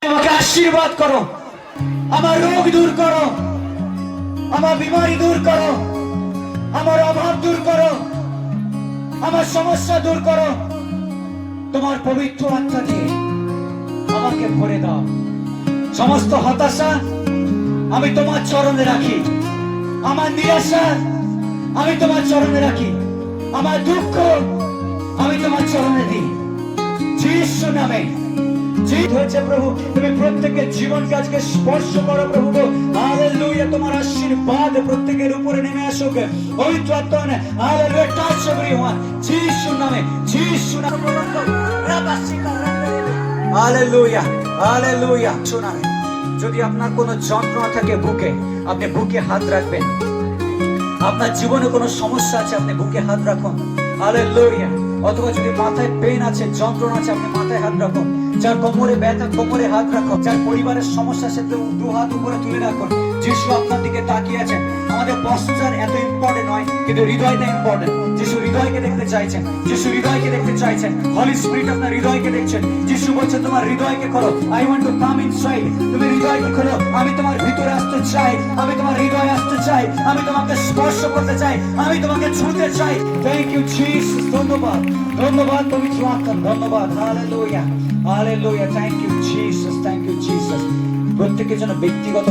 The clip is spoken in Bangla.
আমাকে আশীর্বাদ করো, আমার রোগ দূর করো, আমার বিমারি দূর করো, আমার অভাব দূর করো, আমার সমস্যা দূর করো। তোমার পবিত্র আত্মা দিয়ে আমাকে ভরে দাও। সমস্ত হতাশা আমি তোমার চরণে রাখি, আমার নিরাশা আমি তোমার চরণে রাখি, আমার দুঃখ আমি তোমার চরণে দিই। যিশু নামে জিত হয়েছে প্রভু, তুমি প্রত্যেকের জীবন কাজকে স্পর্শ করো প্রভু। হালেলুয়া, তোমার আশীর্বাদ প্রত্যেকের উপরে নেমে আসুক। পবিত্র আত্মা হালেলুয়া টাচ এভরিওয়ান, যিশু নামে, যিশু নামে। Hallelujah, hallelujah. শোনান, যদি আপনার কোনো যন্ত্রণা থাকে বুকে, আপনি বুকে হাত রাখবেন। আপনার জীবনে কোনো সমস্যা আছে, আপনি বুকে হাত রাখুন। হালেলুয়া। অথবা যদি মাথায় পেন আছে, যন্ত্রণা আছে, আপনি মাথায় হাত রাখুন। যার কোমরে ব্যথা, কোমরে হাত রাখুন। যার পরিবারের সমস্যা, সে দু হাত উপরে তুলে রাখুন। যিশু আপনার দিকে তাকিয়ে আছেন। আমাদের পশ্চাৎ এত ইম্পর্টেন্ট নয়, কিন্তু হৃদয়টা ইম্পর্টেন্ট। যিশু হৃদয়কে দেখতে চাইছেন, যিশু হৃদয়কে দেখতে চাইছেন। হলি স্পিরিট আপনার হৃদয়কে দেখছেন। যিশু বলছেন তোমার হৃদয়কে খোলো। I want to come inside. তুমি হৃদয়কে খোলো, আমি তোমার ভিতরে আসতে চাই, আমি তোমার হৃদয়ে আসতে চাই, আমি তোমাকে স্পর্শ করতে চাই, আমি তোমাকে ছুঁতে চাই। Thank you Jesus. ধন্যবাদ, ধন্যবাদ পবিত্র আত্মা, ধন্যবাদ। Hallelujah, hallelujah. Thank you Jesus, thank you Jesus. প্রত্যেকের জন্য ব্যক্তিগত